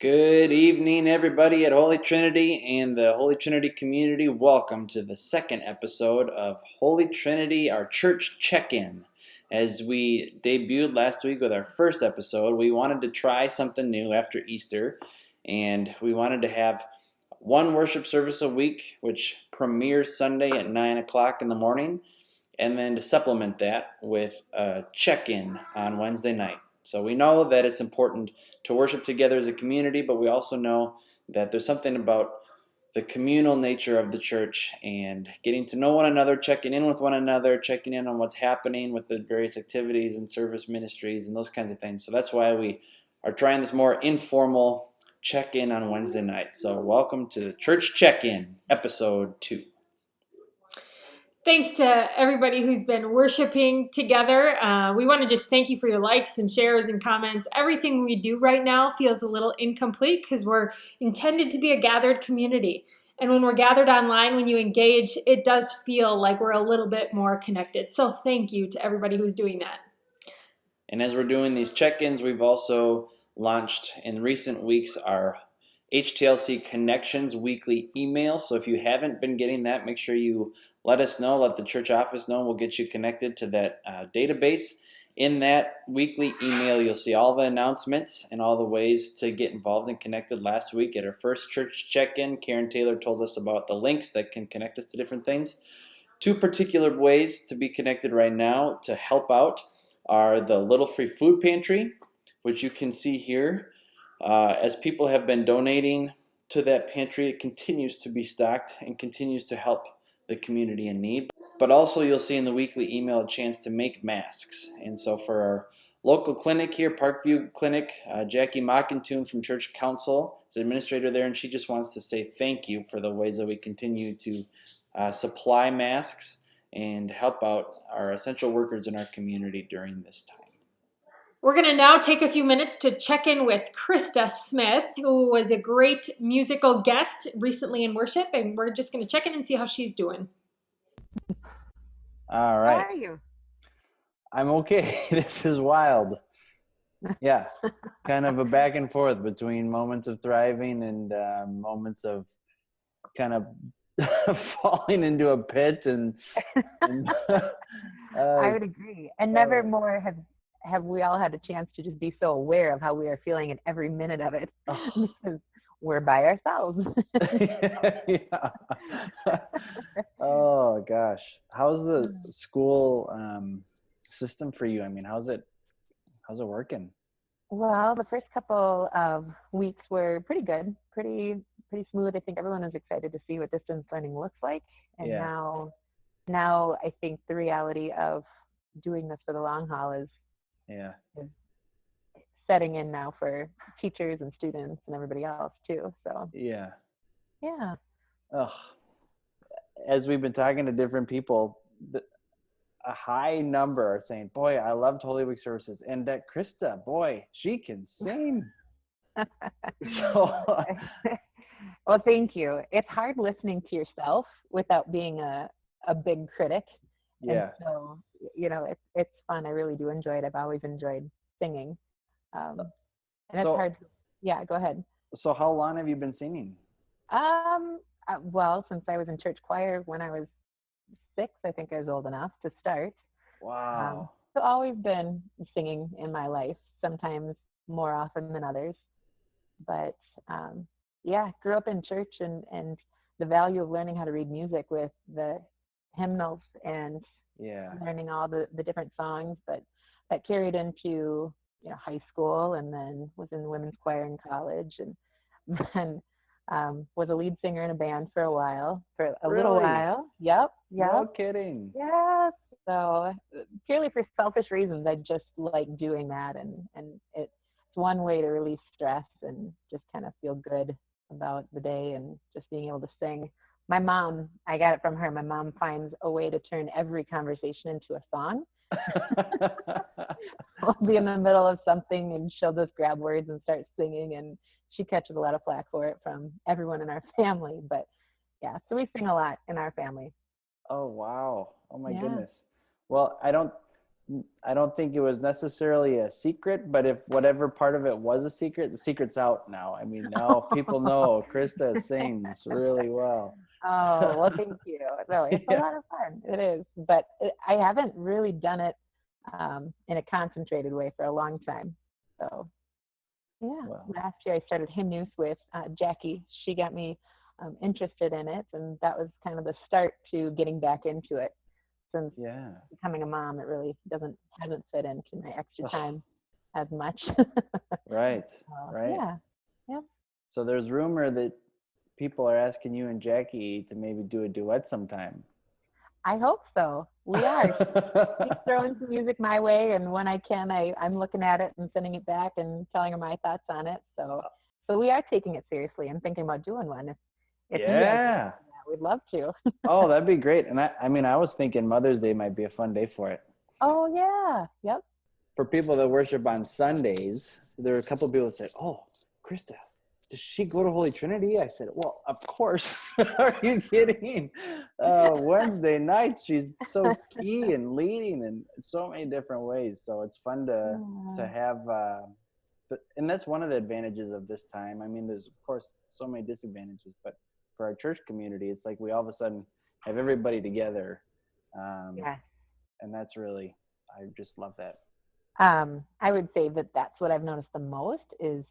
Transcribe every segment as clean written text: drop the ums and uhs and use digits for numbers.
Good evening, everybody at Holy Trinity and the Holy Trinity community. Welcome to the second episode of Holy Trinity, our church check-in. As we debuted last week with our first episode, we wanted to try something new after Easter, and we wanted to have one worship service a week, which premieres Sunday at 9 o'clock in the morning, and then to supplement that with a check-in on Wednesday night. So we know that it's important to worship together as a community, but we also know that there's something about the communal nature of the church and getting to know one another, checking in with one another, checking in on what's happening with the various activities and service ministries and those kinds of things. So that's why we are trying this more informal check-in on Wednesday night. So welcome to Church Check-in, episode 2. Thanks to everybody who's been worshiping together. We want to just thank you for your likes and shares and comments. Everything we do right now feels a little incomplete because we're intended to be a gathered community. And when we're gathered online, when you engage, it does feel like we're a little bit more connected. So thank you to everybody who's doing that. And as we're doing these check-ins, we've also launched in recent weeks our HTLC Connections weekly email. So if you haven't been getting that, make sure you let us know, let the church office know, and we'll get you connected to that database. In that weekly email, you'll see all the announcements and all the ways to get involved and connected. Last week at our first church check-in, Karen Taylor told us about the links that can connect us to different things. Two particular ways to be connected right now to help out are the Little Free Food Pantry, which you can see here. As people have been donating to that pantry, it continues to be stocked and continues to help the community in need. But also you'll see in the weekly email a chance to make masks. And so for our local clinic here, Parkview Clinic, Jackie Mockentune from Church Council is the administrator there, and she just wants to say thank you for the ways that we continue to supply masks and help out our essential workers in our community during this time. We're going to now take a few minutes to check in with Krista Smith, who was a great musical guest recently in worship, and we're just going to check in and see how she's doing. All right. How are you? I'm okay. This is wild. Yeah, kind of a back and forth between moments of thriving and moments of kind of falling into a pit and I would agree. And never more have we all had a chance to just be so aware of how we are feeling in every minute of it because we're by ourselves. Yeah. Oh gosh, how's the school system for you? I mean, how's it working? Well, the first couple of weeks were pretty good, pretty smooth. I think everyone was excited to see what distance learning looks like. And Yeah. now I think the reality of doing this for the long haul is setting in now for teachers and students and everybody else too. So Yeah. yeah. Ugh. As we've been talking to different people, a high number are saying, boy, I loved Holy Week services. And that Krista, boy, she can sing. So, well, thank you. It's hard listening to yourself without being a big critic. yeah. And so, it's fun. I really do enjoy it. I've always enjoyed singing. And it's hard. Yeah, go ahead. So how long have you been singing? Well, since I was in church choir when I was 6, I think I was old enough to start. Wow. So always been singing in my life, sometimes more often than others. But grew up in church and the value of learning how to read music with the hymnals and learning all the different songs, but that carried into high school, and then was in the women's choir in college, and then was a lead singer in a band for a while, for a little while. Yep. No kidding. Yeah. So purely for selfish reasons, I just like doing that, and it's one way to release stress and just kind of feel good about the day and just being able to sing. My mom, I got it from her. My mom finds a way to turn every conversation into a song. We'll be in the middle of something and she'll just grab words and start singing, and she catches a lot of flack for it from everyone in our family. But yeah, so we sing a lot in our family. Oh, wow. Oh my goodness. Well, I don't I don't think it was necessarily a secret, but if whatever part of it was a secret, the secret's out now. I mean, now people know Krista sings really well. Oh, well, thank you. No, it's a Yeah. lot of fun. It is, but I haven't really done it in a concentrated way for a long time. So, yeah, Well, last year I started hymn use with Jackie. She got me interested in it, and that was kind of the start to getting back into it. Since yeah. becoming a mom, it really hasn't fit into my extra Oh, time as much. right, right. Yeah, yeah. So there's rumor that people are asking you and Jackie to maybe do a duet sometime. I hope so. We are. She's throwing some music my way, and when I can, I'm looking at it and sending it back and telling her my thoughts on it. So we are taking it seriously and thinking about doing one. If you guys are Yeah. into that, we'd love to. Oh, that'd be great. And I mean, I was thinking Mother's Day might be a fun day for it. Oh yeah, yep. For people that worship on Sundays, there are a couple of people that say, "Oh, Krista, does she go to Holy Trinity?" I said, "Well, of course." Are you kidding? Wednesday nights, she's so key and leading in so many different ways. So it's fun to have, and that's one of the advantages of this time. I mean, there's of course so many disadvantages, but for our church community, it's like we all of a sudden have everybody together, Yeah. and that's really, I just love that. I would say that that's what I've noticed the most is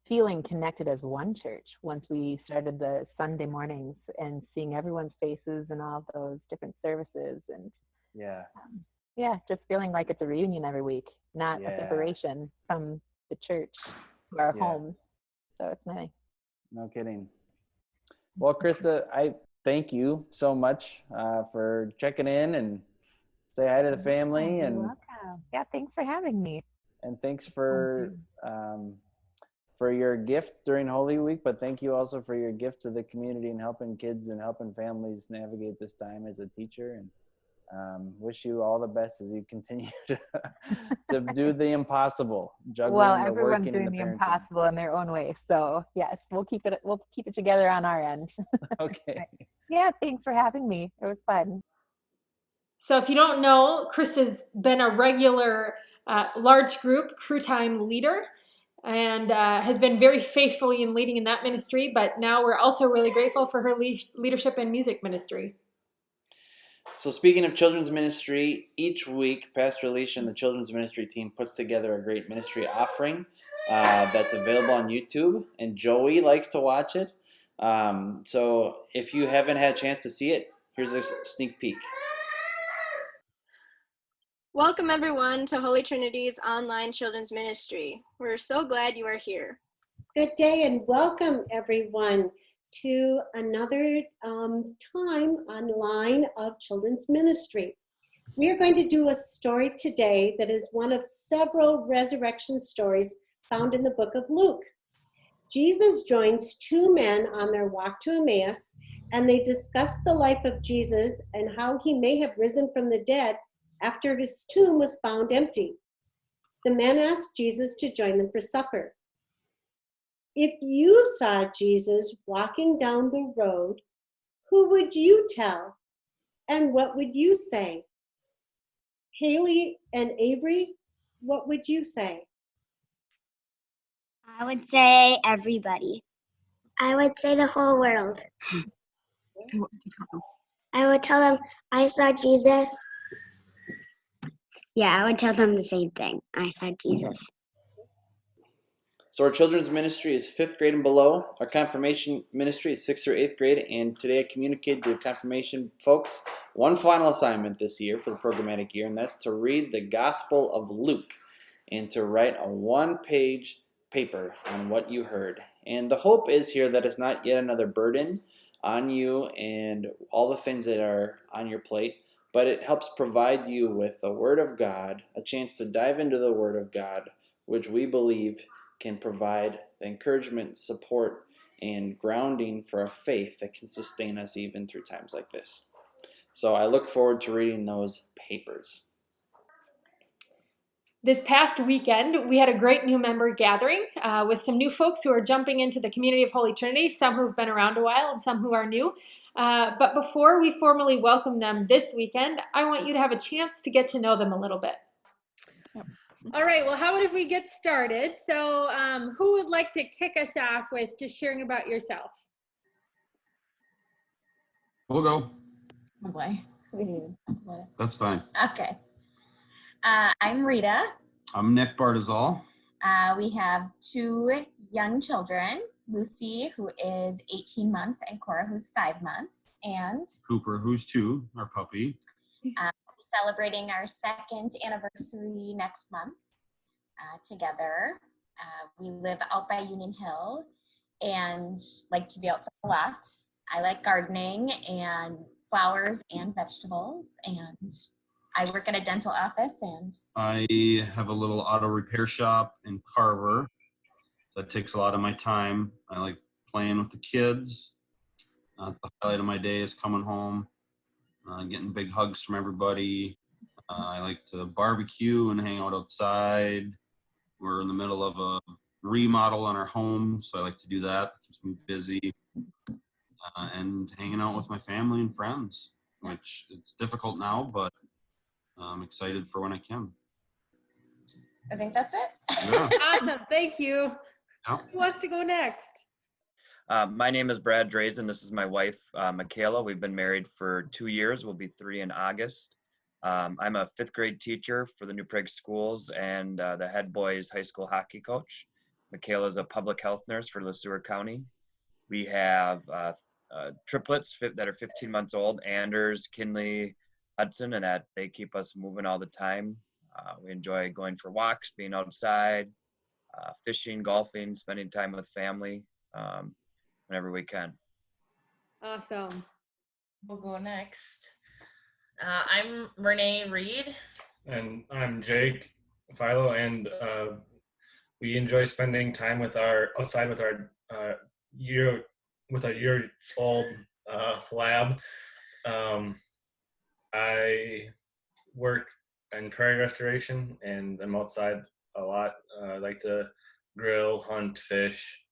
feeling connected as one church once we started the Sunday mornings and seeing everyone's faces and all those different services and Yeah. yeah, just feeling like it's a reunion every week, not a Yeah. separation from the church to our Yeah. homes. So it's nice. No kidding. Well, Krista, I thank you so much for checking in and say hi to the family, You're and welcome. Yeah, thanks for having me. thanks for your gift during Holy Week, but thank you also for your gift to the community and helping kids and helping families navigate this time as a teacher. And wish you all the best as you continue to do the impossible, juggling Well, the everyone's working and doing the the parenting. impossible in their own way. So yes, we'll keep it together on our end. Okay. Yeah, thanks for having me. It was fun. So if you don't know, Chris has been a regular large group crew time leader and has been very faithfully in leading in that ministry. But now we're also really grateful for her leadership in music ministry. So speaking of children's ministry, each week Pastor Alicia and the children's ministry team puts together a great ministry offering that's available on YouTube, and Joey likes to watch it. So if you haven't had a chance to see it, here's a sneak peek. Welcome everyone to Holy Trinity's online children's ministry. We're so glad you are here. Good day and welcome everyone to another time online of children's ministry. We are going to do a story today that is one of several resurrection stories found in the book of Luke. Jesus joins two men on their walk to Emmaus, and they discuss the life of Jesus and how he may have risen from the dead after his tomb was found empty. The men asked Jesus to join them for supper. If you saw Jesus walking down the road, who would you tell? And what would you say? Haley and Avery, what would you say? I would say everybody. I would say the whole world. I would tell them I saw Jesus. Yeah, I would tell them the same thing. I saw Jesus. So our children's ministry is 5th grade and below. Our confirmation ministry is 6th or 8th grade. And today I communicated to the confirmation folks one final assignment this year for the programmatic year, and that's to read the Gospel of Luke and to write a one-page paper on what you heard. And the hope is here that it's not yet another burden on you and all the things that are on your plate, but it helps provide you with the Word of God, a chance to dive into the Word of God, which we believe can provide the encouragement, support, and grounding for a faith that can sustain us even through times like this. So I look forward to reading those papers. This past weekend, we had a great new member gathering with some new folks who are jumping into the community of Holy Trinity, some who've been around a while and some who are new. But before we formally welcome them this weekend, I want you to have a chance to get to know them a little bit. Yep. All right, well, how about if we get started? So who would like to kick us off with just sharing about yourself? We'll go. Oh boy. That's fine. Okay. I'm Rita. I'm Nick Bartizal. We have two young children, Lucy, who is 18 months, and Cora, who's 5 months, and Cooper, who's 2, our puppy. we're celebrating our 2nd anniversary next month together. We live out by Union Hill and like to be outside a lot. I like gardening and flowers and vegetables, and I work at a dental office, and I have a little auto repair shop in Carver. That takes a lot of my time. I like playing with the kids. The highlight of my day is coming home, getting big hugs from everybody. I like to barbecue and hang out outside. We're in the middle of a remodel on our home, so I like to do that. It keeps me busy. And hanging out with my family and friends, which it's difficult now, but I'm excited for when I can. I think that's it. Yeah. Awesome, thank you. Yeah. Who wants to go next? My name is Brad Drazen. This is my wife, Michaela. We've been married for 2 years. We'll be 3 in August. I'm a 5th grade teacher for the New Prague schools and the head boys high school hockey coach. Michaela is a public health nurse for LeSueur County. We have triplets that are 15 months old, Anders, Kinley, Hudson, and that they keep us moving all the time. We enjoy going for walks, being outside, fishing, golfing, spending time with family whenever we can. Awesome. We'll go next. I'm Renee Reed. And I'm Jake Philo, and we enjoy spending time outside with our year-old lab. I work in prairie restoration, and I'm outside a lot. I like to grill, hunt, fish,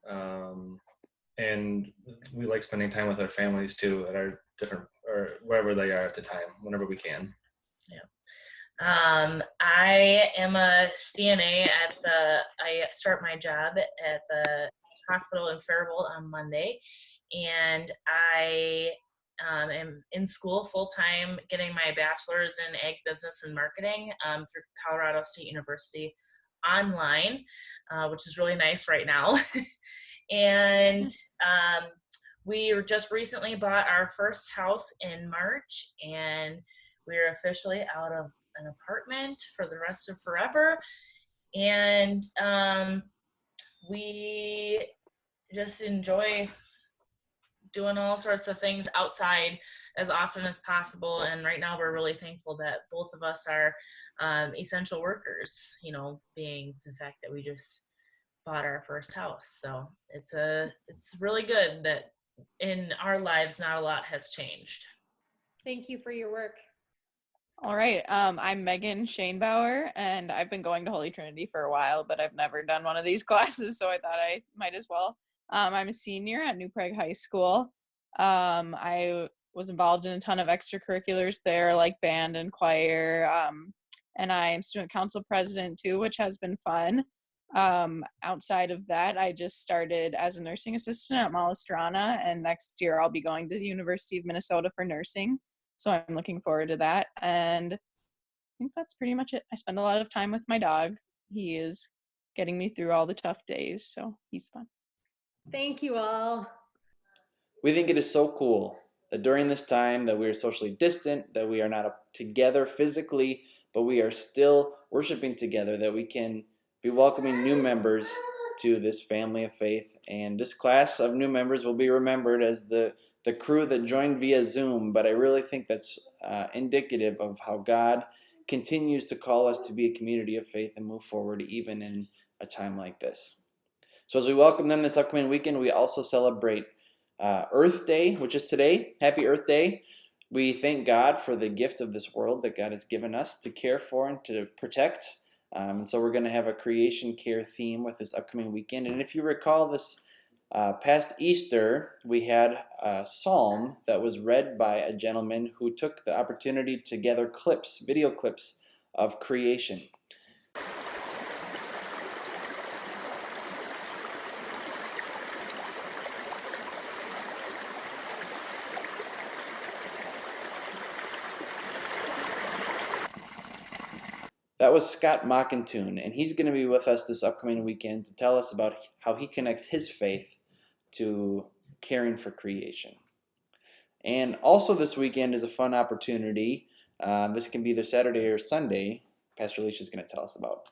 and we like spending time with our families too at our different, or wherever they are at the time, whenever we can. Yeah. I am a CNA I start my job at the hospital in Faribault on Monday, and I am in school full-time getting my bachelor's in ag business and marketing through Colorado State University online, which is really nice right now. And we just recently bought our first house in March, and we're officially out of an apartment for the rest of forever. And we just enjoy doing all sorts of things outside as often as possible. And right now we're really thankful that both of us are essential workers, being the fact that we just bought our first house. So it's really good that in our lives, not a lot has changed. Thank you for your work. All right. I'm Megan Shanebauer, and I've been going to Holy Trinity for a while, but I've never done one of these classes, so I thought I might as well. I'm a senior at New Prague High School. I was involved in a ton of extracurriculars there, like band and choir, and I'm student council president too, which has been fun. Outside of that, I just started as a nursing assistant at Malastrana, and next year I'll be going to the University of Minnesota for nursing. So I'm looking forward to that. And I think that's pretty much it. I spend a lot of time with my dog. He is getting me through all the tough days, so he's fun. Thank you all. We think it is so cool that during this time that we are socially distant, that we are not together physically, but we are still worshiping together, that we can be welcoming new members to this family of faith. And this class of new members will be remembered as the crew that joined via Zoom, but I really think that's indicative of how God continues to call us to be a community of faith and move forward even in a time like this. So as we welcome them this upcoming weekend, we also celebrate Earth Day, which is today. Happy Earth Day. We thank God for the gift of this world that God has given us to care for and to protect. And so we're going to have a creation care theme with this upcoming weekend. And if you recall, this past Easter, we had a psalm that was read by a gentleman who took the opportunity to gather clips, video clips of creation. That was Scott Mockentune, and he's going to be with us this upcoming weekend to tell us about how he connects his faith to caring for creation. And also this weekend is a fun opportunity. This can be either Saturday or Sunday. Pastor Alicia is going to tell us about.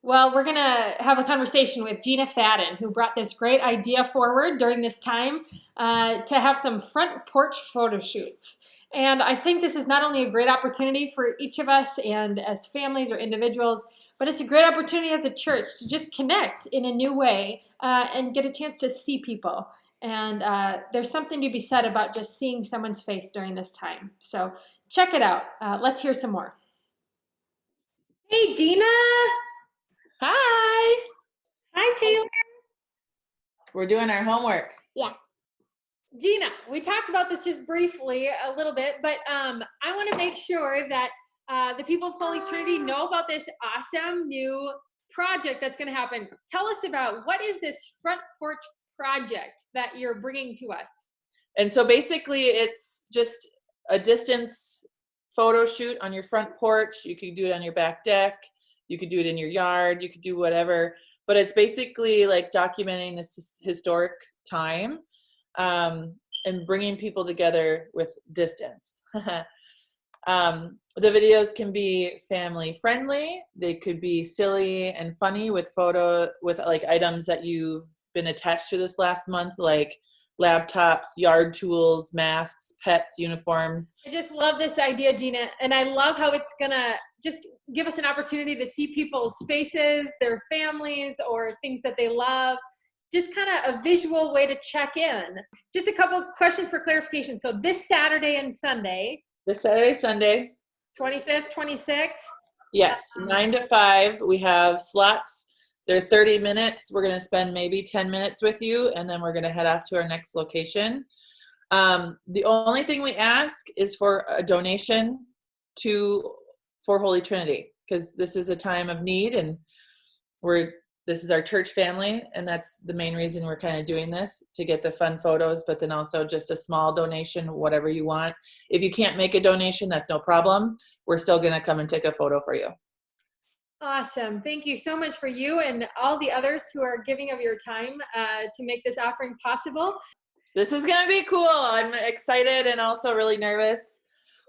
Well, we're going to have a conversation with Gina Fadden, who brought this great idea forward during this time to have some front porch photo shoots. And I think this is not only a great opportunity for each of us and as families or individuals, but it's a great opportunity as a church to just connect in a new way and get a chance to see people. And there's something to be said about just seeing someone's face during this time. So check it out. Let's hear some more. Hey, Gina. Hi. Hi, Taylor. We're doing our homework. Yeah. Gina, we talked about this just briefly a little bit, but I want to make sure that the people of Holy Trinity know about this awesome new project that's going to happen. Tell us about what is this front porch project that you're bringing to us? And so basically it's just a distance photo shoot on your front porch. You could do it on your back deck. You could do it in your yard. You could do whatever. But it's basically like documenting this historic time and bringing people together with distance. The videos can be family friendly. They could be silly and funny with like items that you've been attached to this last month, like laptops, yard tools, masks, pets, uniforms. I just love this idea, Gina, and I love how it's gonna just give us an opportunity to see people's faces, their families, or things that they love. Just kind of a visual way to check in. Just a couple questions for clarification. So this Saturday and Sunday. This Saturday, Sunday. 25th, 26th. Yes, 9 to 5. We have slots. They're 30 minutes. We're going to spend maybe 10 minutes with you, and then we're going to head off to our next location. The only thing we ask is for a donation for Holy Trinity, because this is a time of need, and this is our church family, and that's the main reason we're kind of doing this, to get the fun photos, but then also just a small donation, whatever you want. If you can't make a donation, that's no problem. We're still going to come and take a photo for you. Awesome. Thank you so much for you and all the others who are giving of your time to make this offering possible. This is going to be cool. I'm excited and also really nervous.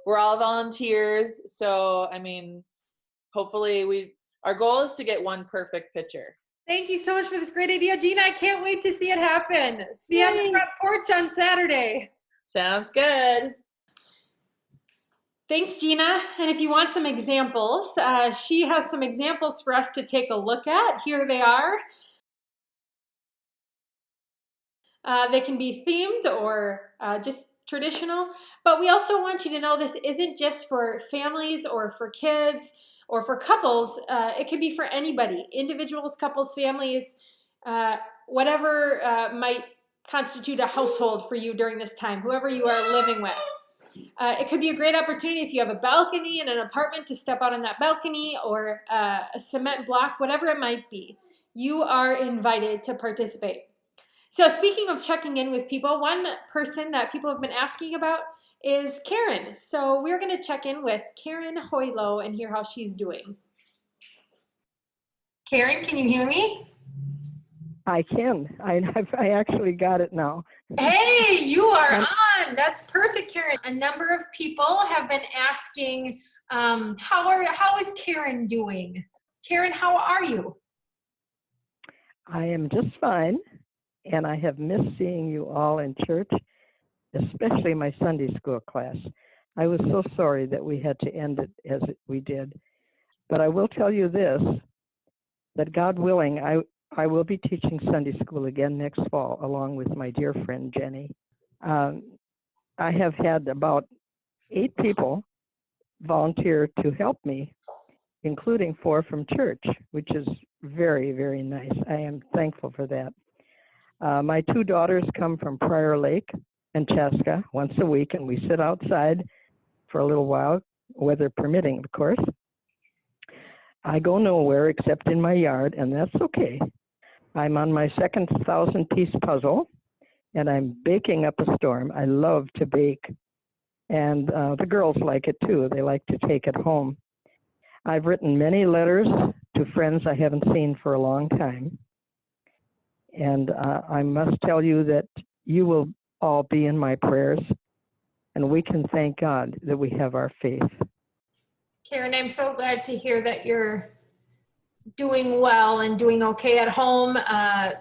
We're all volunteers. So, I mean, hopefully our goal is to get one perfect picture. Thank you so much for this great idea, Gina. I can't wait to see it happen. See you on the front porch on Saturday. Sounds good. Thanks, Gina. And if you want some examples, she has some examples for us to take a look at. Here they are. They can be themed or just traditional, but we also want you to know this isn't just for families or for kids or for couples. It can be for anybody, individuals, couples, families, whatever might constitute a household for you during this time, whoever you are living with. It could be a great opportunity if you have a balcony in an apartment to step out on that balcony, or a cement block, whatever it might be. You are invited to participate. So speaking of checking in with people, one person that people have been asking about is Karen. So we're going to check in with Karen Hoylo and hear how she's doing. Karen, can you hear me? I can. I actually got it now. Hey, you are on. That's perfect, Karen. A number of people have been asking, how is Karen doing? Karen, how are you? I am just fine, and I have missed seeing you all in church, especially my Sunday school class. I was so sorry that we had to end it as we did. But I will tell you this, that God willing, I will be teaching Sunday school again next fall, along with my dear friend Jenny. I have had about 8 people volunteer to help me including 4 from church, which is very, very nice. I am thankful for that. My 2 daughters come from Prior Lake and Chaska once a week, and we sit outside for a little while, weather permitting, of course. I go nowhere except in my yard, and that's okay. I'm on my second 1,000-piece puzzle, and I'm baking up a storm. I love to bake, and the girls like it too. They like to take it home. I've written many letters to friends I haven't seen for a long time, and I must tell you that you will all be in my prayers, and we can thank God that we have our faith. Karen, I'm so glad to hear that you're doing well and doing okay at home.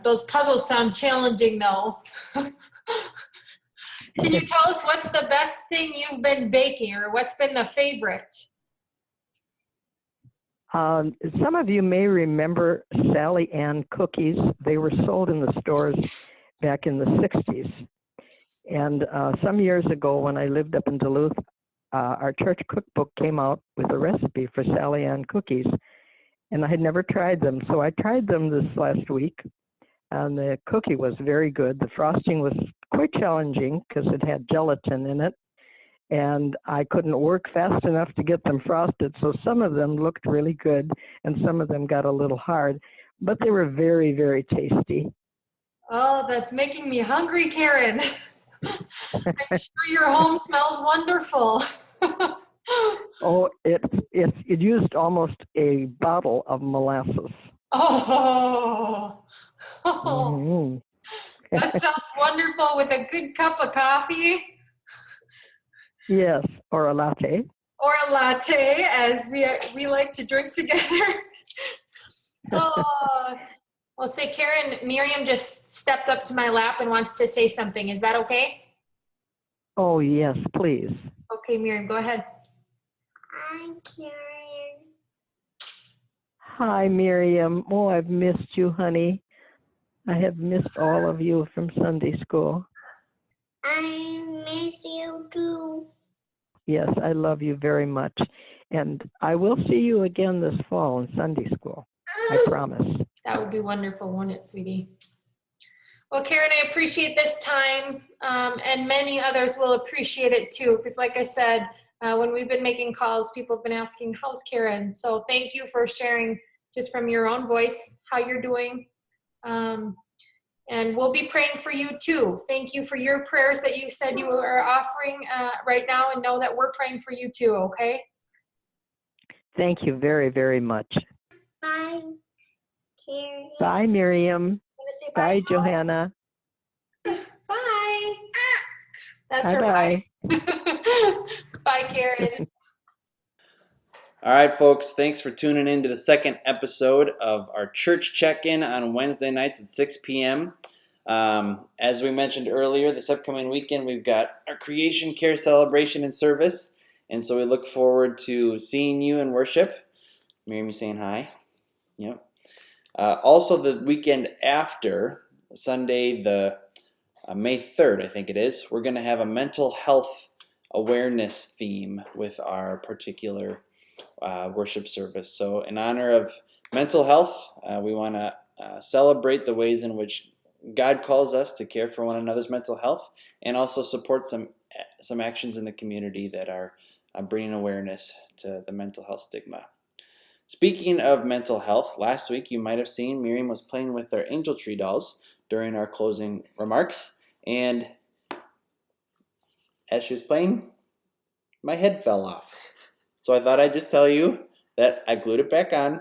Those puzzles sound challenging though. Can you tell us what's the best thing you've been baking, or what's been the favorite? Some of you may remember Sally Ann cookies. They were sold in the stores back in the 60s. And some years ago when I lived up in Duluth, our church cookbook came out with a recipe for Sally Ann cookies. And I had never tried them, so I tried them this last week. And the cookie was very good. The frosting was quite challenging because it had gelatin in it. And I couldn't work fast enough to get them frosted, so some of them looked really good and some of them got a little hard, but they were very, very tasty. Oh, that's making me hungry, Karen. I'm sure your home smells wonderful. Oh, it used almost a bottle of molasses. Oh, Mm-hmm. That sounds wonderful with a good cup of coffee. Yes, or a latte. Or a latte, as we like to drink together. Oh, well, say, Karen, Miriam just stepped up to my lap and wants to say something. Is that okay? Oh, yes, please. Okay, Miriam, go ahead. Hi, Karen. Hi, Miriam. Oh, I've missed you, honey. I have missed all of you from Sunday school. I miss you too. Yes, I love you very much. And I will see you again this fall in Sunday school. I promise. That would be wonderful, won't it, sweetie? Well, Karen, I appreciate this time, and many others will appreciate it too, because like I said, when we've been making calls, people have been asking, how's Karen? So thank you for sharing just from your own voice how you're doing. And we'll be praying for you too. Thank you for your prayers that you said you are offering right now, and know that we're praying for you too, okay? Thank you very, very much. Bye, Karen. Bye, Miriam. Say bye, Johanna. Bye. That's Bye-bye. her bye. Bye, Karen. All right, folks, thanks for tuning in to the second episode of our church check-in on Wednesday nights at 6 p.m. As we mentioned earlier, this upcoming weekend, we've got our Creation Care celebration and service, and so we look forward to seeing you in worship. Miriam, you saying hi? Yep. Also, the weekend after, Sunday, the May 3rd, I think it is, we're going to have a mental health awareness theme with our particular worship service. So in honor of mental health, we want to celebrate the ways in which God calls us to care for one another's mental health, and also support some actions in the community that are bringing awareness to the mental health stigma. Speaking of mental health, last week you might have seen Miriam was playing with their angel tree dolls during our closing remarks, and as she was playing, my head fell off. So I thought I'd just tell you that I glued it back on.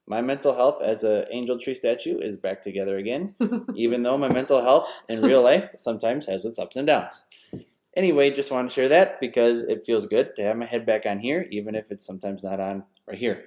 My mental health as an angel tree statue is back together again, even though my mental health in real life sometimes has its ups and downs. Anyway, just want to share that because it feels good to have my head back on here, even if it's sometimes not on right here.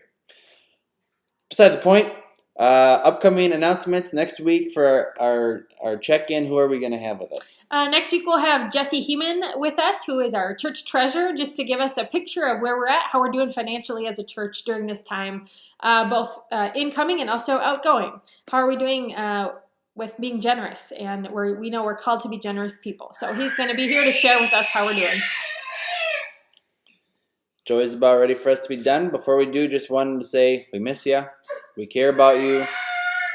Beside the point, upcoming announcements next week for our check-in. Who are we going to have with us? Next week we'll have Jesse Heeman with us, who is our church treasurer, just to give us a picture of where we're at, how we're doing financially as a church during this time, both incoming and also outgoing. How are we doing with being generous? And we know we're called to be generous people. So he's going to be here to share with us how we're doing. Joy's about ready for us to be done. Before we do, just wanted to say we miss you. We care about you.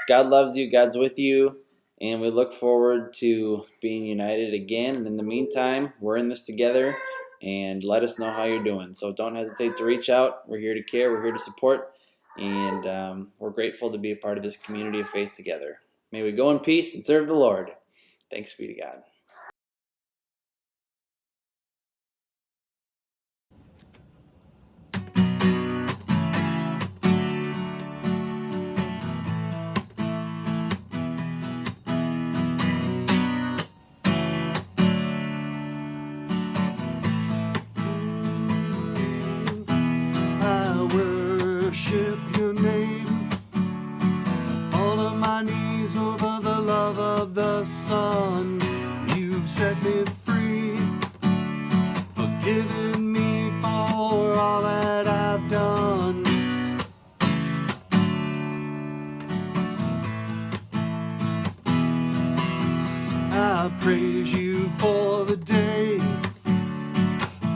God loves you. God's with you. And we look forward to being united again. And in the meantime, we're in this together. And let us know how you're doing. So don't hesitate to reach out. We're here to care. We're here to support. And we're grateful to be a part of this community of faith together. May we go in peace and serve the Lord. Thanks be to God. I worship your name. Fall on my knees over the love of the Son. You've set me free, forgiven me for all that I've done. I praise you for the day.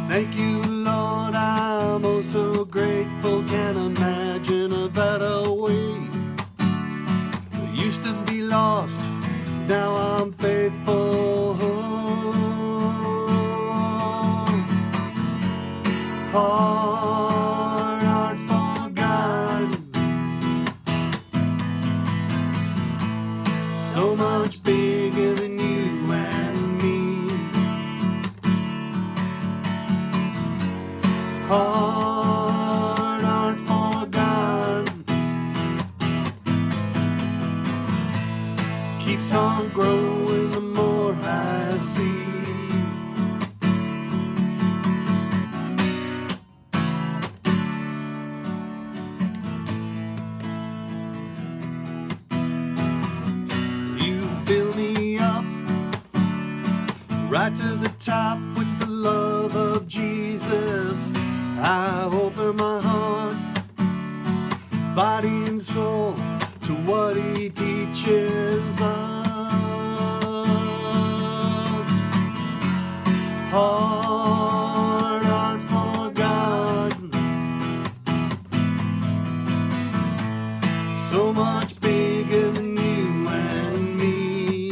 Thank you, Lord, I'm oh so grateful. Can't imagine a better way. I used to be lost, now I'm faithful. Heart art for God, so much bigger than you and me. Heart art for God, keeps on growing the more I see. You fill me up right to the top with the love of Jesus. I open my heart, body and soul to what he teaches us. Heart art for God, so much bigger than you and me.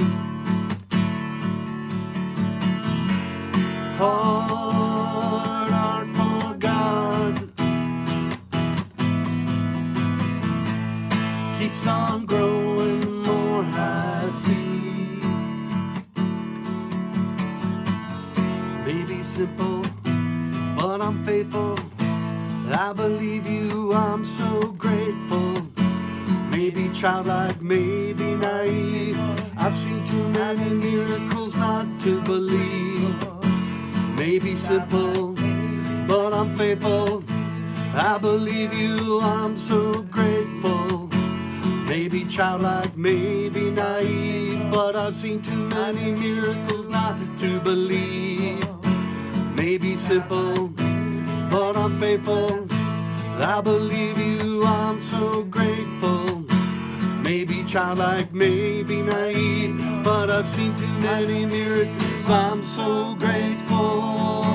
Heart art for God, keeps on growing the more I see. Maybe simple, but I'm faithful. I believe you, I'm so grateful. Maybe childlike, maybe naive. I've seen too many miracles not to believe. Maybe simple, but I'm faithful. I believe you, I'm so grateful. Maybe childlike, maybe naive, but I've seen too many miracles not to believe. Maybe simple, but I'm faithful. I believe you, I'm so grateful. Maybe childlike, maybe naive, but I've seen too many miracles. I'm so grateful.